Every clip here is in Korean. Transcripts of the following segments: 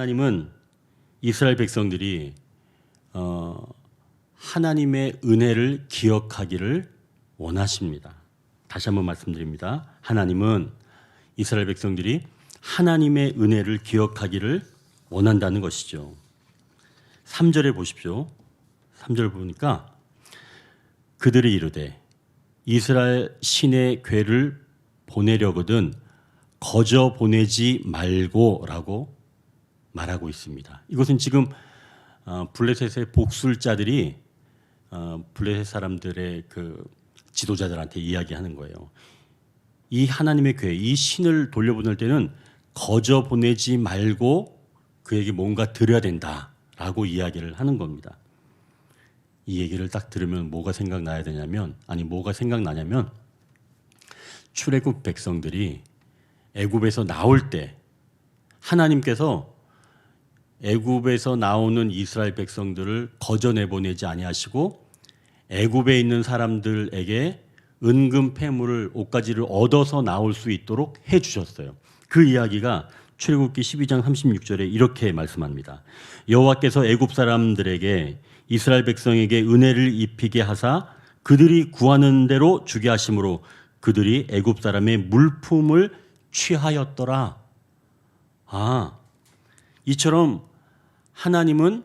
하나님은 이스라엘 백성들이 하나님의 은혜를 기억하기를 원하십니다. 다시 한번 말씀드립니다. 하나님은 이스라엘 백성들이 하나님의 은혜를 기억하기를 원한다는 것이죠. 3절에 보십시오. 3절 보니까 그들이 이르되 이스라엘 신의 괴를 보내려거든 거저 보내지 말고라고 말하고 있습니다. 이것은 지금 블레셋의 복술자들이 블레셋 사람들의 그 지도자들한테 이야기하는 거예요. 이 하나님의 괴, 이 신을 돌려보낼 때는 거저 보내지 말고 그에게 뭔가 드려야 된다라고 이야기를 하는 겁니다. 이 얘기를 딱 들으면 뭐가 생각나냐면 출애굽 백성들이 애굽에서 나올 때 하나님께서 애굽에서 나오는 이스라엘 백성들을 거저 내보내지 아니하시고 애굽에 있는 사람들에게 은금 패물을 옷가지를 얻어서 나올 수 있도록 해 주셨어요. 그 이야기가 출애굽기 12장 36절에 이렇게 말씀합니다. 여호와께서 애굽 사람들에게 이스라엘 백성에게 은혜를 입히게 하사 그들이 구하는 대로 주게 하심으로 그들이 애굽 사람의 물품을 취하였더라. 이처럼 하나님은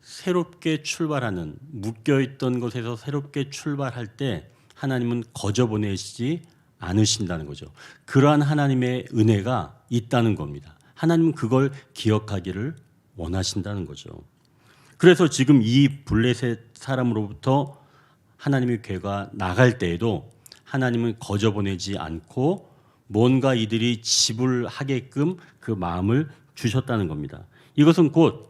새롭게 출발하는, 묶여있던 것에서 새롭게 출발할 때 하나님은 거저 보내시지 않으신다는 거죠. 그러한 하나님의 은혜가 있다는 겁니다. 하나님은 그걸 기억하기를 원하신다는 거죠. 그래서 지금 이 블레셋 사람으로부터 하나님의 괴가 나갈 때에도 하나님은 거저 보내지 않고 뭔가 이들이 지불하게끔 그 마음을 주셨다는 겁니다. 이것은 곧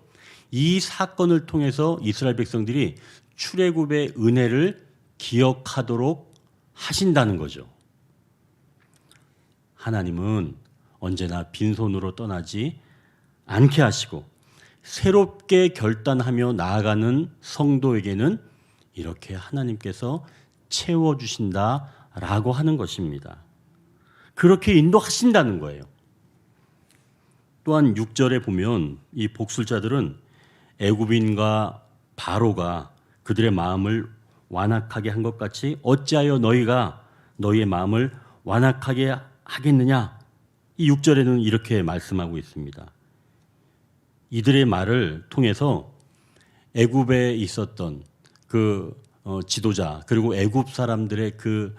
이 사건을 통해서 이스라엘 백성들이 출애굽의 은혜를 기억하도록 하신다는 거죠. 하나님은 언제나 빈손으로 떠나지 않게 하시고 새롭게 결단하며 나아가는 성도에게는 이렇게 하나님께서 채워주신다라고 하는 것입니다. 그렇게 인도하신다는 거예요. 또한 6절에 보면 이 복술자들은 애굽인과 바로가 그들의 마음을 완악하게 한 것 같이 어찌하여 너희가 너희의 마음을 완악하게 하겠느냐? 이 6절에는 이렇게 말씀하고 있습니다. 이들의 말을 통해서 애굽에 있었던 그 지도자 그리고 애굽 사람들의 그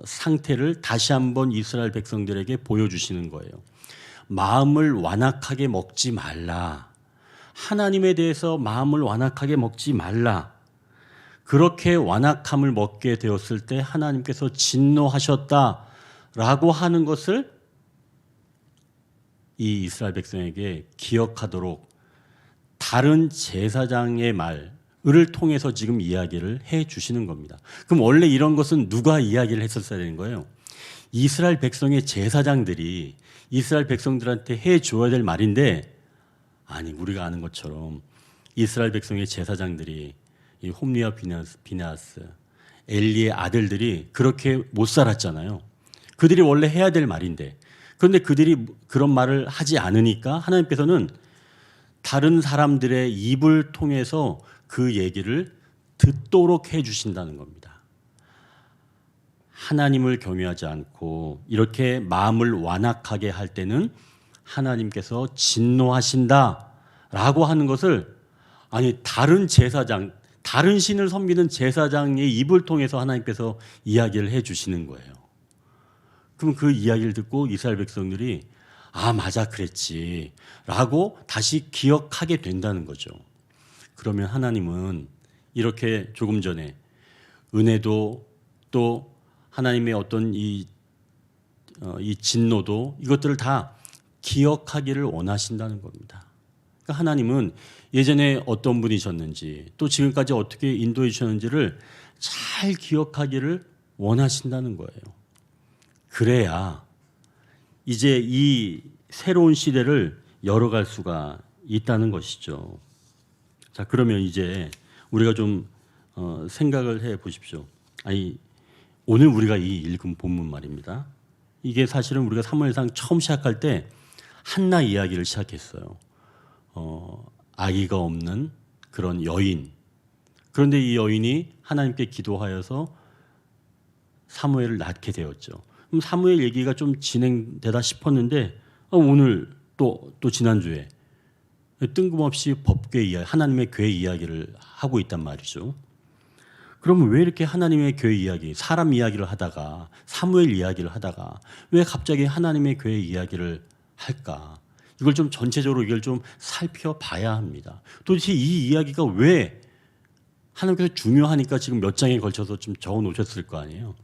상태를 다시 한번 이스라엘 백성들에게 보여주시는 거예요. 마음을 완악하게 먹지 말라. 하나님에 대해서 마음을 완악하게 먹지 말라. 그렇게 완악함을 먹게 되었을 때 하나님께서 진노하셨다라고 하는 것을 이 이스라엘 백성에게 기억하도록 다른 제사장의 말을 통해서 지금 이야기를 해 주시는 겁니다. 그럼 원래 이런 것은 누가 이야기를 했었어야 되는 거예요? 이스라엘 백성의 제사장들이 이스라엘 백성들한테 해 줘야 될 말인데 아니 우리가 아는 것처럼 이스라엘 백성의 제사장들이 이 홈리와 비나스 엘리의 아들들이 그렇게 못 살았잖아요. 그들이 원래 해야 될 말인데 그런데 그들이 그런 말을 하지 않으니까 하나님께서는 다른 사람들의 입을 통해서 그 얘기를 듣도록 해 주신다는 겁니다. 하나님을 경외하지 않고 이렇게 마음을 완악하게 할 때는 하나님께서 진노하신다라고 하는 것을 아니 다른 제사장, 다른 신을 섬기는 제사장의 입을 통해서 하나님께서 이야기를 해 주시는 거예요. 그럼 그 이야기를 듣고 이스라엘 백성들이 맞아 그랬지 라고 다시 기억하게 된다는 거죠. 그러면 하나님은 이렇게 조금 전에 은혜도 또 하나님의 어떤 이 진노도 이것들을 다 기억하기를 원하신다는 겁니다. 그러니까 하나님은 예전에 어떤 분이셨는지 또 지금까지 어떻게 인도해 주셨는지를 잘 기억하기를 원하신다는 거예요. 그래야 이제 이 새로운 시대를 열어갈 수가 있다는 것이죠. 자, 그러면 이제 우리가 좀 생각을 해 보십시오. 오늘 우리가 이 읽은 본문 말입니다. 이게 사실은 우리가 사무엘상 처음 시작할 때 한나 이야기를 시작했어요. 아기가 없는 그런 여인. 그런데 이 여인이 하나님께 기도하여서 사무엘을 낳게 되었죠. 그럼 사무엘 얘기가 좀 진행되다 싶었는데 오늘 또 지난주에 뜬금없이 법궤 이야기, 하나님의 궤 이야기를 하고 있단 말이죠. 그러면 왜 이렇게 하나님의 궤 이야기, 사람 이야기를 하다가 사무엘 이야기를 하다가 왜 갑자기 하나님의 궤 이야기를 할까? 이걸 좀 전체적으로 이걸 좀 살펴봐야 합니다. 도대체 이 이야기가 왜 하나님께서 중요하니까 지금 몇 장에 걸쳐서 좀 적어 놓으셨을 거 아니에요.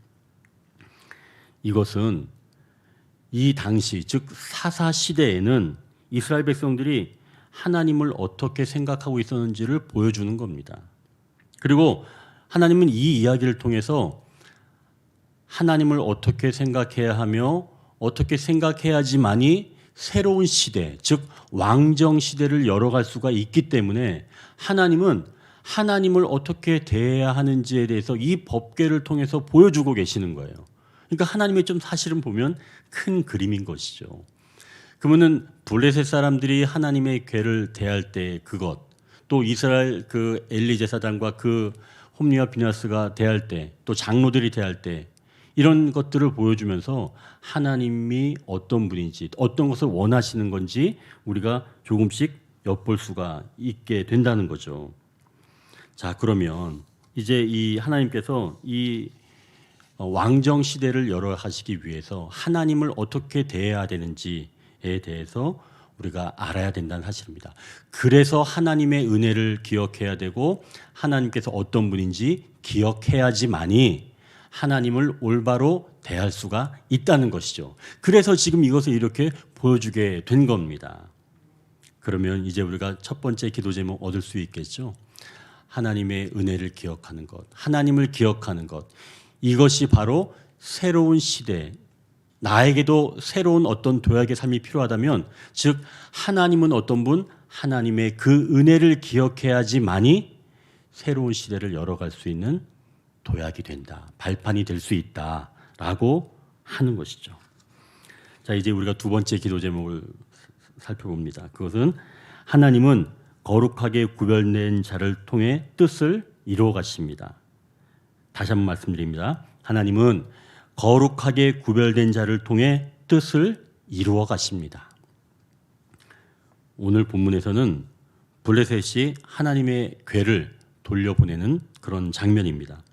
이것은 이 당시 즉 사사 시대에는 이스라엘 백성들이 하나님을 어떻게 생각하고 있었는지를 보여주는 겁니다. 그리고 하나님은 이 이야기를 통해서 하나님을 어떻게 생각해야 하며 어떻게 생각해야지만이 새로운 시대, 즉 왕정 시대를 열어갈 수가 있기 때문에 하나님은 하나님을 어떻게 대해야 하는지에 대해서 이 법궤를 통해서 보여주고 계시는 거예요. 그러니까 하나님의 좀 사실은 보면 큰 그림인 것이죠. 그러면은 블레셋 사람들이 하나님의 궤를 대할 때 그것, 또 이스라엘 그 엘리 제사장과 그 홈리와 비나스가 대할 때, 또 장로들이 대할 때 이런 것들을 보여주면서 하나님이 어떤 분인지, 어떤 것을 원하시는 건지 우리가 조금씩 엿볼 수가 있게 된다는 거죠. 자, 그러면 이제 이 하나님께서 이 왕정 시대를 열어가시기 위해서 하나님을 어떻게 대해야 되는지에 대해서 우리가 알아야 된다는 사실입니다. 그래서 하나님의 은혜를 기억해야 되고 하나님께서 어떤 분인지 기억해야지만이 하나님을 올바로 대할 수가 있다는 것이죠. 그래서 지금 이것을 이렇게 보여주게 된 겁니다. 그러면 이제 우리가 첫 번째 기도 제목 얻을 수 있겠죠. 하나님의 은혜를 기억하는 것, 하나님을 기억하는 것, 이것이 바로 새로운 시대, 나에게도 새로운 어떤 도약의 삶이 필요하다면, 즉 하나님은 어떤 분, 하나님의 그 은혜를 기억해야지만이 새로운 시대를 열어갈 수 있는 도약이 된다, 발판이 될 수 있다라고 하는 것이죠. 자, 이제 우리가 두 번째 기도 제목을 살펴봅니다. 그것은 하나님은 거룩하게 구별된 자를 통해 뜻을 이루어 가십니다. 다시 한번 말씀드립니다. 하나님은 거룩하게 구별된 자를 통해 뜻을 이루어 가십니다. 오늘 본문에서는 블레셋이 하나님의 궤를 돌려보내는 그런 장면입니다.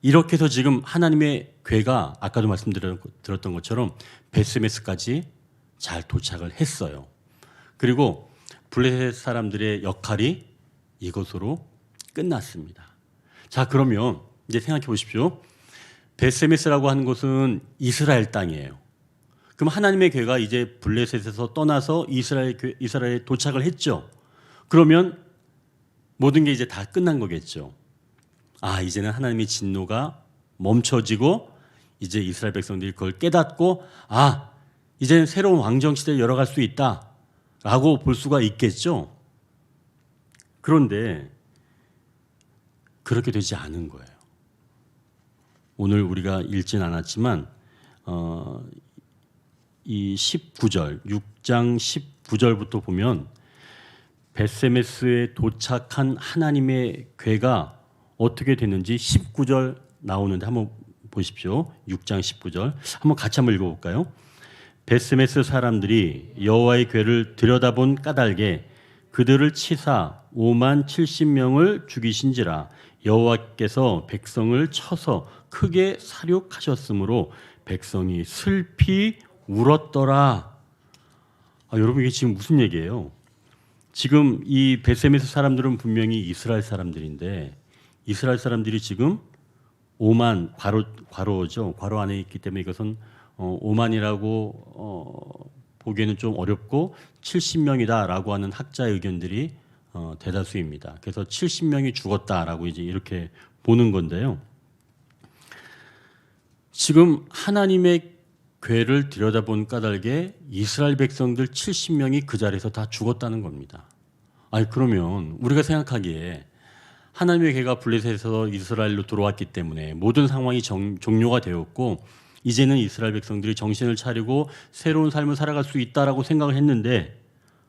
이렇게 해서 지금 하나님의 궤가 아까도 말씀드렸던 것처럼 베스메스까지 잘 도착을 했어요. 그리고 블레셋 사람들의 역할이 이것으로 끝났습니다. 자, 그러면 이제 생각해 보십시오. 베스메스라고 하는 곳은 이스라엘 땅이에요. 그럼 하나님의 궤가 이제 블레셋에서 떠나서 이스라엘에 도착을 했죠. 그러면 모든 게 이제 다 끝난 거겠죠. 아, 이제는 하나님의 진노가 멈춰지고 이제 이스라엘 백성들이 그걸 깨닫고 아, 이제는 새로운 왕정 시대를 열어갈 수 있다라고 볼 수가 있겠죠. 그런데 그렇게 되지 않은 거예요. 오늘 우리가 읽진 않았지만 이 19절, 6장 19절부터 보면 베세메스에 도착한 하나님의 궤가 어떻게 됐는지 19절 나오는데 한번 보십시오. 6장 19절 한번 같이 한번 읽어볼까요? 베스메스 사람들이 여호와의 궤를 들여다본 까닭에 그들을 치사 5만 70명을 죽이신지라. 여호와께서 백성을 쳐서 크게 사륙하셨으므로 백성이 슬피 울었더라. 여러분 이게 지금 무슨 얘기예요? 지금 이 베세메스 사람들은 분명히 이스라엘 사람들인데 이스라엘 사람들이 지금 5만 괄호죠. 괄호 안에 있기 때문에 이것은 5만이라고 보기에는 좀 어렵고 70명이다라고 하는 학자의 의견들이 대다수입니다. 그래서 70명이 죽었다라고 이제 이렇게 보는 건데요. 지금 하나님의 궤를 들여다본 까닭에 이스라엘 백성들 70명이 그 자리에서 다 죽었다는 겁니다. 아니 그러면 우리가 생각하기에 하나님의 궤가 블레셋에서 이스라엘로 들어왔기 때문에 모든 상황이 종료가 되었고 이제는 이스라엘 백성들이 정신을 차리고 새로운 삶을 살아갈 수 있다라고 생각을 했는데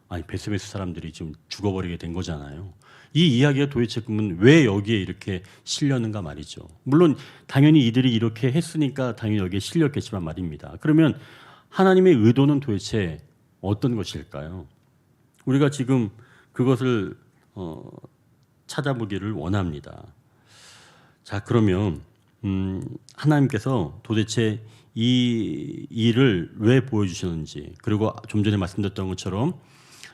아니 베스메스 사람들이 지금 죽어버리게 된 거잖아요. 이 이야기가 도대체 그러면 왜 여기에 이렇게 실렸는가 말이죠. 물론 당연히 이들이 이렇게 했으니까 당연히 여기에 실렸겠지만 말입니다. 그러면 하나님의 의도는 도대체 어떤 것일까요? 우리가 지금 그것을 찾아보기를 원합니다. 자, 그러면 하나님께서 도대체 이 일을 왜 보여주셨는지, 그리고 좀 전에 말씀드렸던 것처럼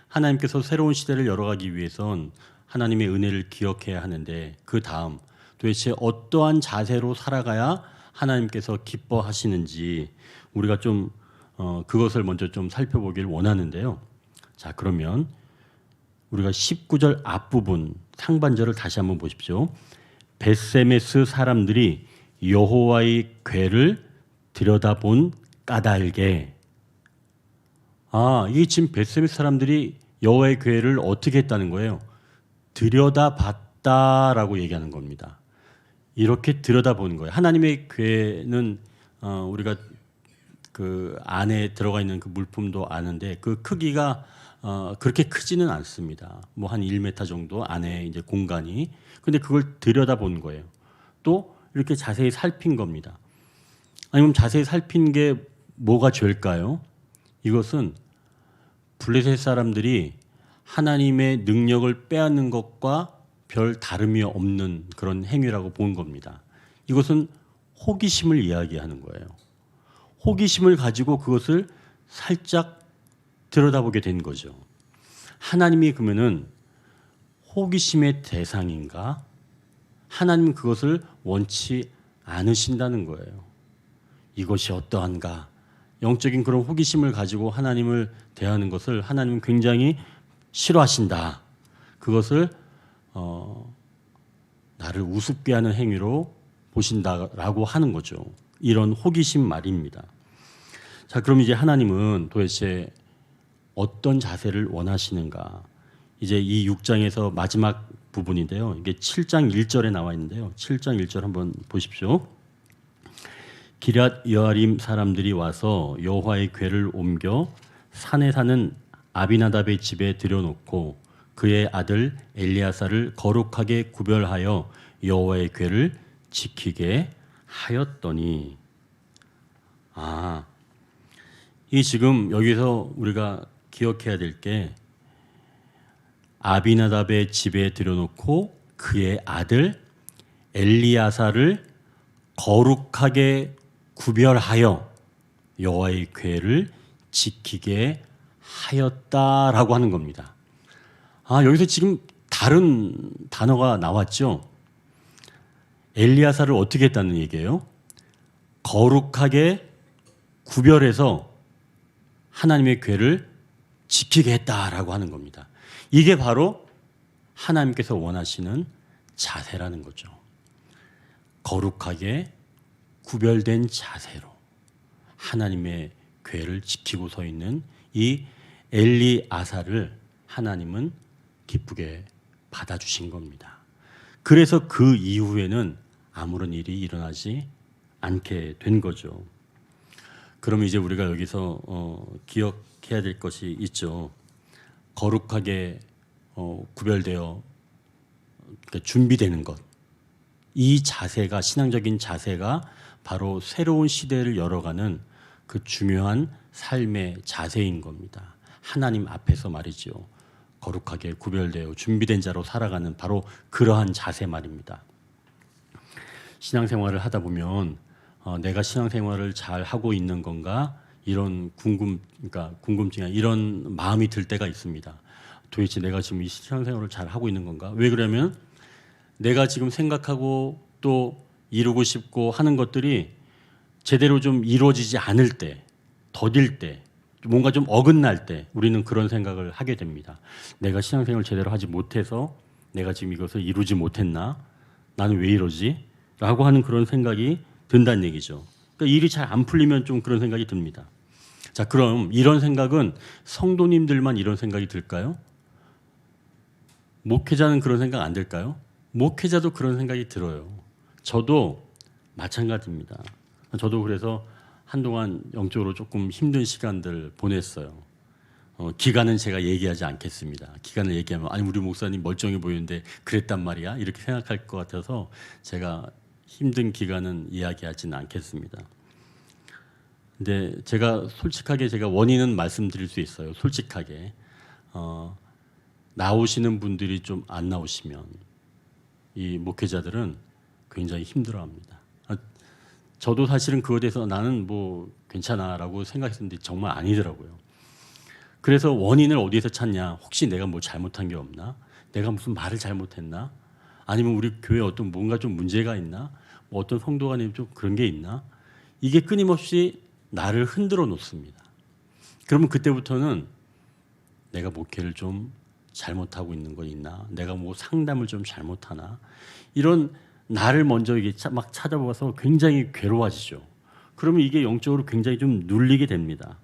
하나님께서 새로운 시대를 열어가기 위해선 하나님의 은혜를 기억해야 하는데 그 다음 도대체 어떠한 자세로 살아가야 하나님께서 기뻐하시는지 우리가 좀 그것을 먼저 좀 살펴보길 원하는데요. 자, 그러면 우리가 19절 앞부분 상반절을 다시 한번 보십시오. 벳세메스 사람들이 여호와의 궤를 들여다본 까닭에. 이게 지금 벳세메스 사람들이 여호와의 궤를 어떻게 했다는 거예요? 들여다봤다라고 얘기하는 겁니다. 이렇게 들여다보는 거예요. 하나님의 궤는 우리가 그 안에 들어가 있는 그 물품도 아는데 그 크기가 그렇게 크지는 않습니다. 뭐 한 1m 정도 안에 이제 공간이. 근데 그걸 들여다본 거예요. 또 이렇게 자세히 살핀 겁니다. 아니면 자세히 살핀 게 뭐가 죄일까요? 이것은 블레셋 사람들이 하나님의 능력을 빼앗는 것과 별 다름이 없는 그런 행위라고 본 겁니다. 이것은 호기심을 이야기하는 거예요. 호기심을 가지고 그것을 살짝 들여다보게 된 거죠. 하나님이 그러면은 호기심의 대상인가? 하나님은 그것을 원치 않으신다는 거예요. 이것이 어떠한가? 영적인 그런 호기심을 가지고 하나님을 대하는 것을 하나님은 굉장히 싫어하신다. 그것을 나를 우습게 하는 행위로 보신다라고 하는 거죠. 이런 호기심 말입니다. 자, 그럼 이제 하나님은 도대체 어떤 자세를 원하시는가? 이제 이 6장에서 마지막 부분인데요. 이게 7장 1절에 나와 있는데요. 7장 1절 한번 보십시오. 기럇 여아림 사람들이 와서 여호와의 궤를 옮겨 산에 사는 아비나답의 집에 들여놓고 그의 아들 엘리야사를 거룩하게 구별하여 여호와의 궤를 지키게 하였더니. 이 지금 여기서 우리가 기억해야 될 게 아비나답의 집에 들여놓고 그의 아들 엘리야사를 거룩하게 구별하여 여호와의 궤를 지키게 하였다라고 하는 겁니다. 여기서 지금 다른 단어가 나왔죠. 엘리야사를 어떻게 했다는 얘기예요? 거룩하게 구별해서 하나님의 궤를 지키게 했다라고 하는 겁니다. 이게 바로 하나님께서 원하시는 자세라는 거죠. 거룩하게 구별된 자세로 하나님의 궤를 지키고 서 있는 이 엘리아사를 하나님은 기쁘게 받아주신 겁니다. 그래서 그 이후에는 아무런 일이 일어나지 않게 된 거죠. 그럼 이제 우리가 여기서 기억해야 될 것이 있죠. 거룩하게 구별되어 준비되는 것. 이 자세가, 신앙적인 자세가 바로 새로운 시대를 열어가는 그 중요한 삶의 자세인 겁니다. 하나님 앞에서 말이죠. 거룩하게 구별되어 준비된 자로 살아가는 바로 그러한 자세 말입니다. 신앙생활을 하다 보면 내가 신앙생활을 잘 하고 있는 건가 이런 궁금증이 이런 마음이 들 때가 있습니다. 도대체 내가 지금 이 신앙생활을 잘 하고 있는 건가? 왜 그러면 내가 지금 생각하고 또 이루고 싶고 하는 것들이 제대로 좀 이루어지지 않을 때, 더딜 때, 뭔가 좀 어긋날 때 우리는 그런 생각을 하게 됩니다. 내가 신앙생활을 제대로 하지 못해서 내가 지금 이것을 이루지 못했나? 나는 왜 이러지? 라고 하는 그런 생각이 든다는 얘기죠. 그러니까 일이 잘 안 풀리면 좀 그런 생각이 듭니다. 자, 그럼 이런 생각은 성도님들만 이런 생각이 들까요? 목회자는 그런 생각 안 들까요? 목회자도 그런 생각이 들어요. 저도 마찬가지입니다. 저도 그래서 한동안 영적으로 조금 힘든 시간들 보냈어요. 기간은 제가 얘기하지 않겠습니다. 기간을 얘기하면 아니 우리 목사님 멀쩡해 보이는데 그랬단 말이야 이렇게 생각할 것 같아서 제가 힘든 기간은 이야기하지는 않겠습니다. 근데 제가 솔직하게 제가 원인은 말씀드릴 수 있어요. 솔직하게 나오시는 분들이 좀 안 나오시면 이 목회자들은 굉장히 힘들어합니다. 저도 사실은 그거에 대해서 나는 뭐 괜찮아라고 생각했는데 정말 아니더라고요. 그래서 원인을 어디에서 찾냐? 혹시 내가 뭐 잘못한 게 없나? 내가 무슨 말을 잘못했나? 아니면 우리 교회에 어떤 뭔가 좀 문제가 있나? 뭐 어떤 성도 간에 좀 그런 게 있나? 이게 끊임없이 나를 흔들어 놓습니다. 그러면 그때부터는 내가 목회를 좀 잘못하고 있는 거 있나? 내가 뭐 상담을 좀 잘못하나? 이런 나를 먼저 이게 막 찾아봐서 굉장히 괴로워지죠. 그러면 이게 영적으로 굉장히 좀 눌리게 됩니다.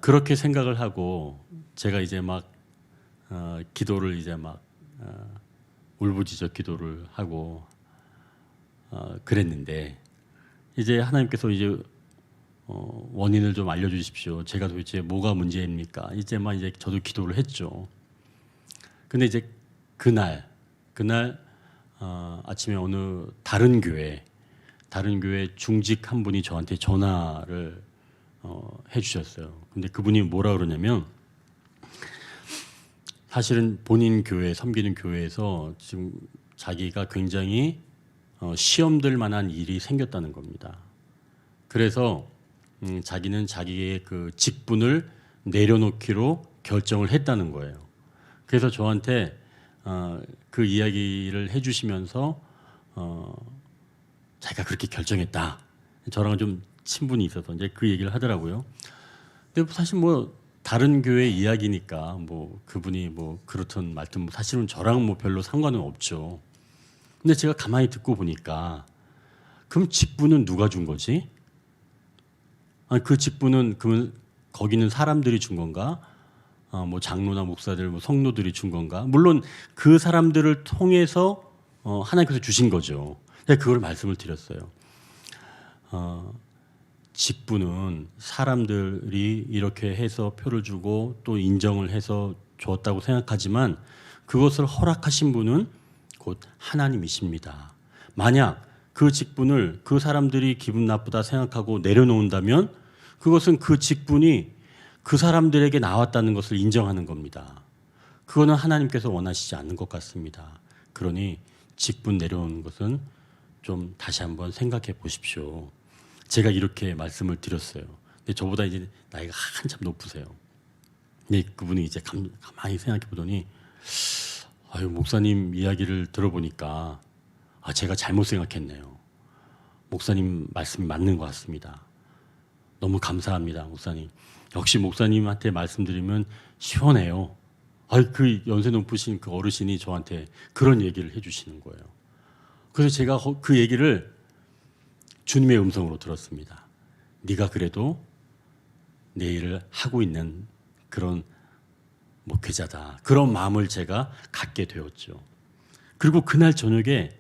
그렇게 생각을 하고 제가 이제 막 기도를 이제 막 울부짖어 기도를 하고 그랬는데 이제 하나님께서 이제 원인을 좀 알려주십시오. 제가 도대체 뭐가 문제입니까? 이제 저도 기도를 했죠. 근데 이제 그날 아침에 어느 다른 교회 중직 한 분이 저한테 전화를 해주셨어요. 근데 그분이 뭐라 그러냐면 사실은 본인 교회 섬기는 교회에서 지금 자기가 굉장히 시험들 만한 일이 생겼다는 겁니다. 그래서 자기는 자기의 그 직분을 내려놓기로 결정을 했다는 거예요. 그래서 저한테 그 이야기를 해주시면서 자기가 그렇게 결정했다. 저랑은 좀 친분이 있어서 이제 그 얘기를 하더라고요. 근데 사실 뭐 다른 교회 이야기니까 뭐 그분이 뭐 그렇든 말든 사실은 저랑 뭐 별로 상관은 없죠. 근데 제가 가만히 듣고 보니까 그럼 직분은 누가 준 거지? 아니, 그 직분은 그러면 거기는 사람들이 준 건가? 뭐 장로나 목사들, 뭐 성도들이 준 건가? 물론 그 사람들을 통해서 하나님께서 주신 거죠. 제가 그걸 말씀을 드렸어요. 직분은 사람들이 이렇게 해서 표를 주고 또 인정을 해서 줬다고 생각하지만 그것을 허락하신 분은 곧 하나님이십니다. 만약 그 직분을 그 사람들이 기분 나쁘다 생각하고 내려놓는다면 그것은 그 직분이 그 사람들에게 나왔다는 것을 인정하는 겁니다. 그거는 하나님께서 원하시지 않는 것 같습니다. 그러니 직분 내려오는 것은 좀 다시 한번 생각해 보십시오. 제가 이렇게 말씀을 드렸어요. 근데 저보다 이제 나이가 한참 높으세요. 근데 그분이 이제 가만히 생각해 보더니 아유, 목사님 이야기를 들어보니까 제가 잘못 생각했네요. 목사님 말씀이 맞는 것 같습니다. 너무 감사합니다, 목사님. 역시 목사님한테 말씀드리면 시원해요. 그 연세 높으신 그 어르신이 저한테 그런 얘기를 해주시는 거예요. 그래서 제가 그 얘기를 주님의 음성으로 들었습니다. 네가 그래도 내 일을 하고 있는 그런 목회자다. 그런 마음을 제가 갖게 되었죠. 그리고 그날 저녁에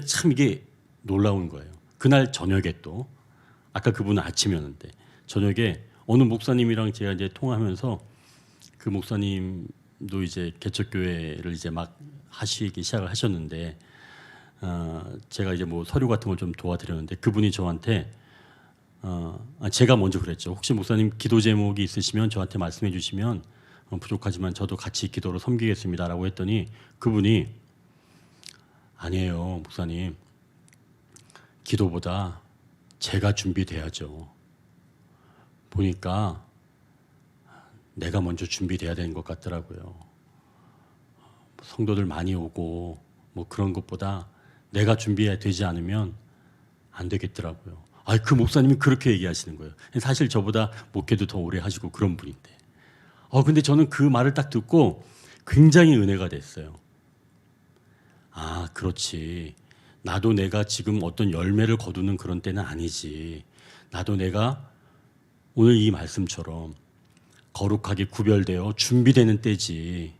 참 이게 놀라운 거예요. 그날 저녁에 또 아까 그분은 아침이었는데 저녁에 어느 목사님이랑 제가 이제 통화하면서 그 목사님도 이제 개척교회를 이제 막 하시기 시작을 하셨는데 제가 이제 뭐 서류 같은 걸 좀 도와드렸는데 그분이 저한테 제가 먼저 그랬죠. 혹시 목사님 기도 제목이 있으시면 저한테 말씀해 주시면 부족하지만 저도 같이 기도로 섬기겠습니다라고 했더니 그분이 아니에요, 목사님. 기도보다 제가 준비돼야죠. 보니까 내가 먼저 준비돼야 되는 것 같더라고요. 성도들 많이 오고 뭐 그런 것보다 내가 준비해야 되지 않으면 안 되겠더라고요. 그 목사님이 그렇게 얘기하시는 거예요. 사실 저보다 목회도 더 오래 하시고 그런 분인데. 근데 저는 그 말을 딱 듣고 굉장히 은혜가 됐어요. 그렇지. 나도 내가 지금 어떤 열매를 거두는 그런 때는 아니지. 나도 내가 오늘 이 말씀처럼 거룩하게 구별되어 준비되는 때지.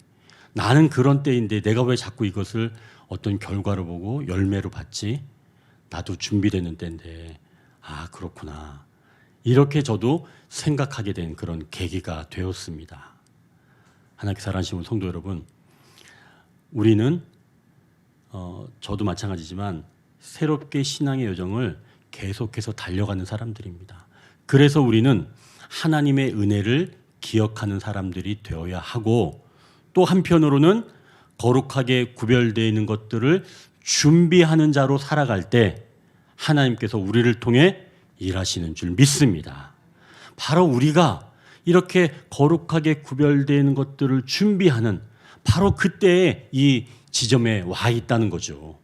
나는 그런 때인데 내가 왜 자꾸 이것을 어떤 결과로 보고 열매로 받지? 나도 준비되는 때인데 아, 그렇구나. 이렇게 저도 생각하게 된 그런 계기가 되었습니다. 하나님께 사랑하시는 성도 여러분, 우리는 저도 마찬가지지만 새롭게 신앙의 여정을 계속해서 달려가는 사람들입니다. 그래서 우리는 하나님의 은혜를 기억하는 사람들이 되어야 하고, 또 한편으로는 거룩하게 구별되어 있는 것들을 준비하는 자로 살아갈 때 하나님께서 우리를 통해 일하시는 줄 믿습니다. 바로 우리가 이렇게 거룩하게 구별되어 있는 것들을 준비하는 바로 그때에 이 지점에 와 있다는 거죠.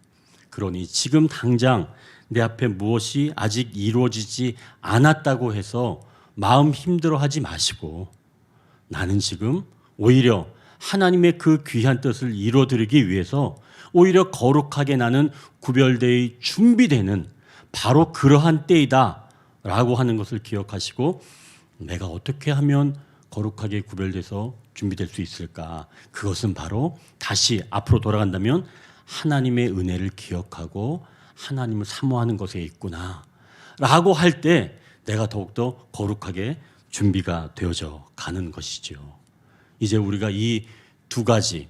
그러니 지금 당장 내 앞에 무엇이 아직 이루어지지 않았다고 해서 마음 힘들어하지 마시고, 나는 지금 오히려 하나님의 그 귀한 뜻을 이루어드리기 위해서 오히려 거룩하게 나는 구별되어 준비되는 바로 그러한 때이다 라고 하는 것을 기억하시고, 내가 어떻게 하면 거룩하게 구별돼서 준비될 수 있을까? 그것은 바로 다시 앞으로 돌아간다면 하나님의 은혜를 기억하고 하나님을 사모하는 것에 있구나 라고 할 때 내가 더욱더 거룩하게 준비가 되어져 가는 것이죠. 이제 우리가 이 두 가지,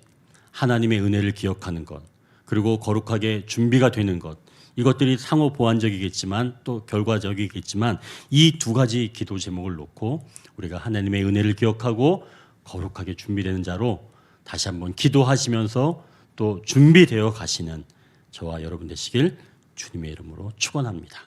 하나님의 은혜를 기억하는 것 그리고 거룩하게 준비가 되는 것, 이것들이 상호 보완적이겠지만 또 결과적이겠지만 이 두 가지 기도 제목을 놓고 우리가 하나님의 은혜를 기억하고 거룩하게 준비되는 자로 다시 한번 기도하시면서 또 준비되어 가시는 저와 여러분 되시길 주님의 이름으로 축원합니다.